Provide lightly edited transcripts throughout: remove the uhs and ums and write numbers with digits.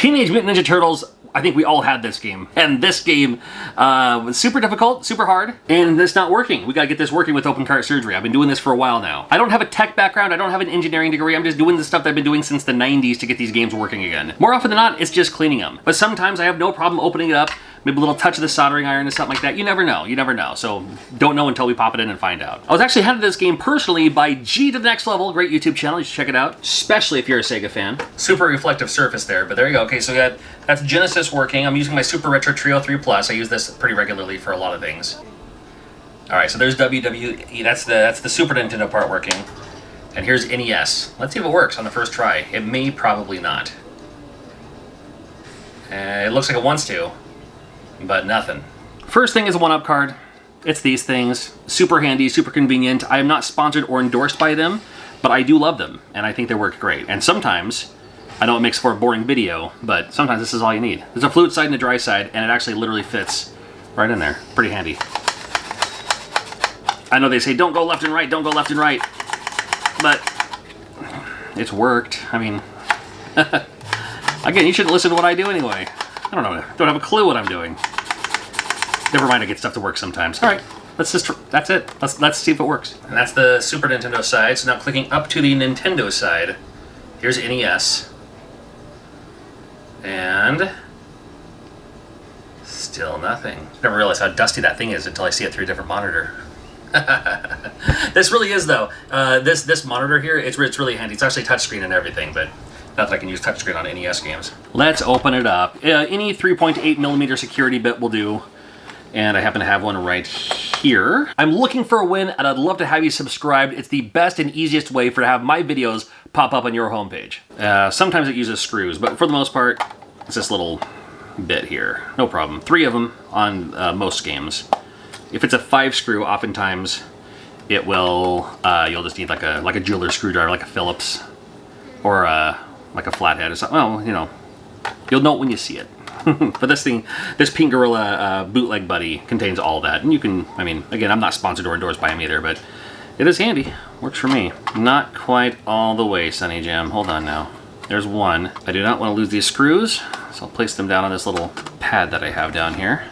Teenage Mutant Ninja Turtles, I think we all had this game. And this game was super difficult, super hard, and it's not working. We gotta get this working with open cart surgery. I've been doing this for a while now. I don't have a tech background, I don't have an engineering degree, I'm just doing the stuff that I've been doing since the 90s to get these games working again. More often than not, it's just cleaning them. But sometimes I have no problem opening it up, maybe a little touch of the soldering iron or something like that. You never know, you never know. So don't know until we pop it in and find out. I was actually handed this game personally by G to the Next Level, great YouTube channel, you should check it out, especially if you're a Sega fan. Super reflective surface there, but there you go. Okay, so that's Genesis working. I'm using my Super Retro Trio 3 Plus. I use this pretty regularly for a lot of things. All right, so there's WWE. That's the Super Nintendo part working. And here's NES. Let's see if it works on the first try. It may, probably not. It looks like it wants to, but nothing. First thing is a 1-up card. It's these things. Super handy, super convenient. I am not sponsored or endorsed by them, but I do love them, and I think they work great. And sometimes, I know it makes for a boring video, but sometimes this is all you need. There's a fluid side and a dry side, and it actually literally fits right in there. Pretty handy. I know they say, don't go left and right, don't go left and right, but it's worked. I mean, again, you shouldn't listen to what I do anyway. I don't know, don't have a clue what I'm doing. Never mind, I get stuff to work sometimes. All right, that's it. Let's see if it works. And that's the Super Nintendo side, so now clicking up to the Nintendo side, here's NES. And still nothing. Never realized how dusty that thing is until I see it through a different monitor. This really is, though. This monitor here, it's really handy. It's actually touchscreen and everything, but not that I can use touchscreen on NES games. Let's open it up. Any 3.8mm security bit will do, and I happen to have one right here. I'm looking for a win, and I'd love to have you subscribed. It's the best and easiest way for to have my videos pop up on your homepage. Sometimes it uses screws, but for the most part, it's this little bit here. No problem. 3 of them on most games. If it's a 5-screw, oftentimes it will, you'll just need like a jeweler's screwdriver, like a Phillips, or like a flathead or something. Well, you know, you'll know it when you see it. But this Pink Gorilla bootleg buddy contains all that. And you can, I mean, again, I'm not sponsored or endorsed by him either, but it is handy. Works for me. Not quite all the way, Sunny Jam. Hold on now. There's one. I do not want to lose these screws, so I'll place them down on this little pad that I have down here.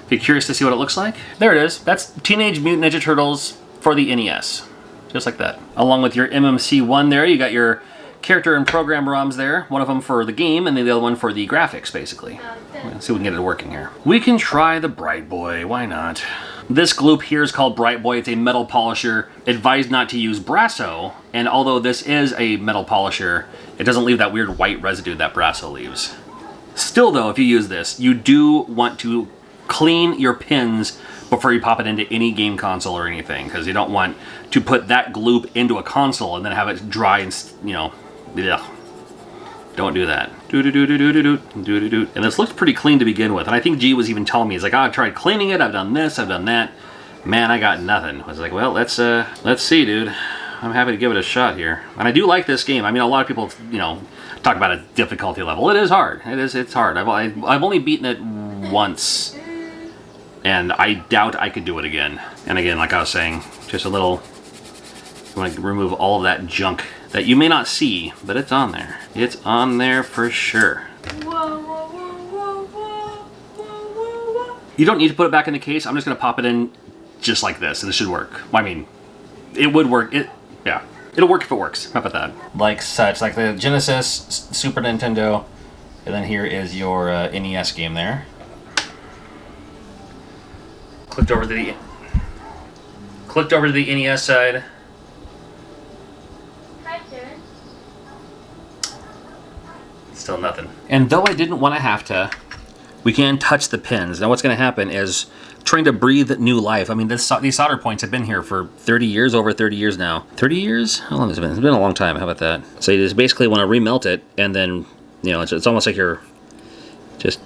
If you're curious to see what it looks like, there it is. That's Teenage Mutant Ninja Turtles for the NES. Just like that. Along with your MMC1 there, you got your character and program ROMs there. One of them for the game, and then the other one for the graphics, basically. Let's see if we can get it working here. We can try the Bright Boy, why not? This gloop here is called Bright Boy. It's a metal polisher. Advised not to use Brasso, and although this is a metal polisher, it doesn't leave that weird white residue that Brasso leaves. Still though, if you use this, you do want to clean your pins before you pop it into any game console or anything, because you don't want to put that gloop into a console and then have it dry and, you know, ugh. Don't do that. And this looks pretty clean to begin with, and I think G was even telling me, he's like, oh, I've tried cleaning it, I've done this, I've done that. Man, I got nothing. I was like, well, let's see, dude. I'm happy to give it a shot here. And I do like this game. I mean, a lot of people, you know, talk about a difficulty level. It is hard. It's hard. I've only beaten it once, and I doubt I could do it again. And again, like I was saying, just a little, I want to remove all of that junk that you may not see, but it's on there. It's on there for sure. You don't need to put it back in the case. I'm just going to pop it in just like this, and it should work. I mean, it would work. Yeah, it'll work if it works. How about that? Like such, like the Genesis, Super Nintendo, and then here is your NES game there. Clicked over to the NES side. Still nothing. And though I didn't want to have to, we can touch the pins. Now what's going to happen is trying to breathe new life. I mean, these solder points have been here for 30 years, over 30 years now. 30 years? How long has it been? It's been a long time. How about that? So you just basically want to remelt it, and then, you know, it's almost like you're just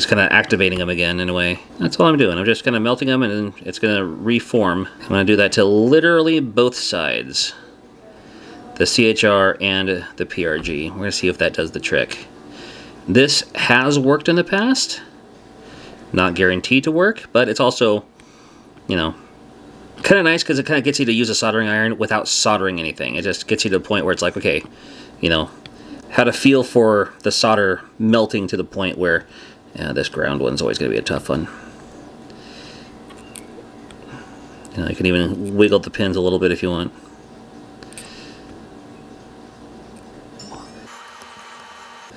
kind of activating them again in a way. That's all I'm doing. I'm just kind of melting them, and then it's going to reform. I'm going to do that to literally both sides. The CHR and the PRG. We're going to see if that does the trick. This has worked in the past. Not guaranteed to work, but it's also, you know, kind of nice because it kind of gets you to use a soldering iron without soldering anything. It just gets you to the point where it's like, okay, you know, had a feel for the solder melting to the point where this ground one's always going to be a tough one. You know, you can even wiggle the pins a little bit if you want.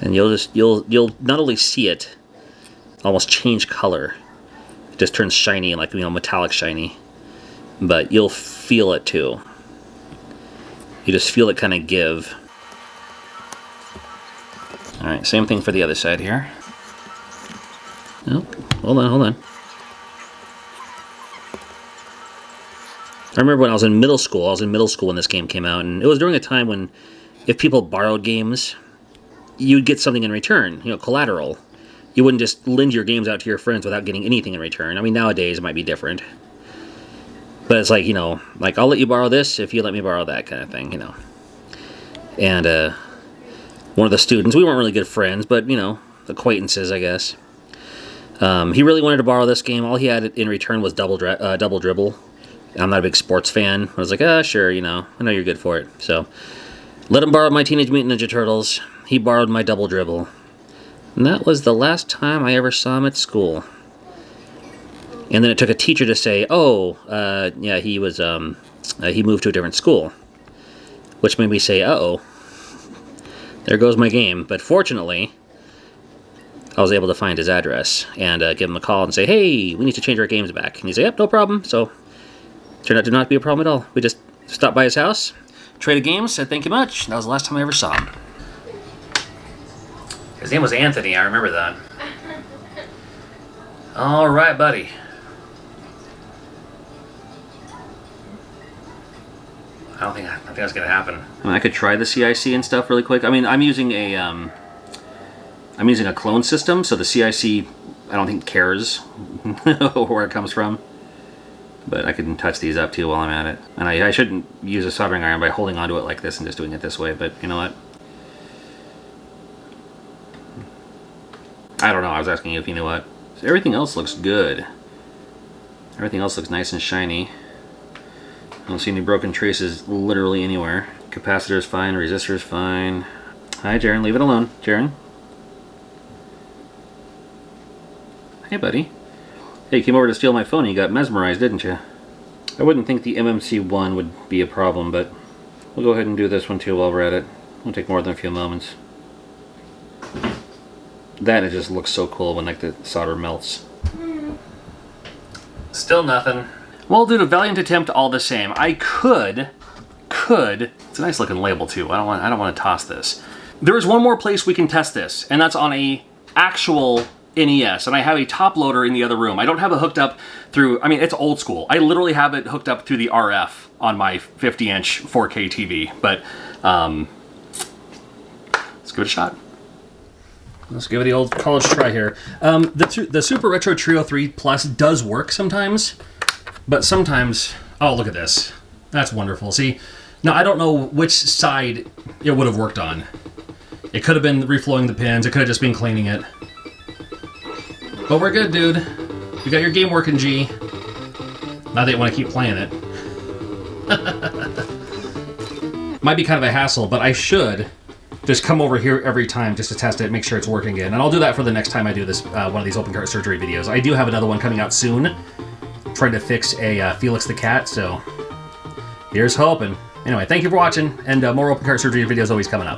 And you'll not only see it almost change color, it just turns shiny, like, you know, metallic shiny, but you'll feel it too. You just feel it kind of give. All right, same thing for the other side here. Oh, hold on. I remember when I was in middle school. When this game came out, and it was during a time when, if people borrowed games, you'd get something in return, you know, collateral. You wouldn't just lend your games out to your friends without getting anything in return. I mean, nowadays it might be different. But it's like, you know, like, I'll let you borrow this if you let me borrow that kind of thing, you know. And one of the students, we weren't really good friends, but, you know, acquaintances, I guess. He really wanted to borrow this game. All he had in return was Double Dribble. I'm not a big sports fan. I was like, sure, you know, I know you're good for it. So, let him borrow my Teenage Mutant Ninja Turtles. He borrowed my Double Dribble. And that was the last time I ever saw him at school. And then it took a teacher to say, yeah, he was, he moved to a different school. Which made me say, uh-oh, there goes my game. But fortunately, I was able to find his address and give him a call and say, hey, we need to change our games back. And he said, yep, no problem. So, turned out to not be a problem at all. We just stopped by his house, traded games, said thank you much. That was the last time I ever saw him. His name was Anthony, I remember that. All right, buddy. I don't think that's gonna happen. I mean, I could try the CIC and stuff really quick. I mean, I'm using a clone system, so the CIC I don't think cares where it comes from. But I can touch these up too while I'm at it. And I shouldn't use a soldering iron by holding onto it like this and just doing it this way, but you know what? I don't know, I was asking you if you knew what. So everything else looks good. Everything else looks nice and shiny. I don't see any broken traces literally anywhere. Capacitor's fine, resistor's fine. Hi, Jaren, leave it alone. Jaren? Hey, buddy. Hey, you came over to steal my phone and you got mesmerized, didn't you? I wouldn't think the MMC1 would be a problem, but we'll go ahead and do this one too while we're at it. Won't take more than a few moments. That, it just looks so cool when, like, the solder melts. Still nothing. Well, dude, a valiant attempt all the same. I could, it's a nice looking label too. I don't want to toss this. There is one more place we can test this, and that's on a actual NES, and I have a top loader in the other room. I don't have it hooked up through, I mean, it's old school. I literally have it hooked up through the RF on my 50-inch 4K TV, but let's give it a shot. Let's give it the old college try here. The Super Retro Trio 3 Plus does work sometimes, but sometimes, oh, look at this. That's wonderful. See, now I don't know which side it would have worked on. It could have been reflowing the pins. It could have just been cleaning it. But we're good, dude. You got your game working, G. Now that you want to keep playing it. Might be kind of a hassle, but I should just come over here every time just to test it, make sure it's working again. And I'll do that for the next time I do this one of these open cart surgery videos. I do have another one coming out soon, trying to fix a Felix the cat, so here's hoping. Anyway, thank you for watching, and more open cart surgery videos always coming up.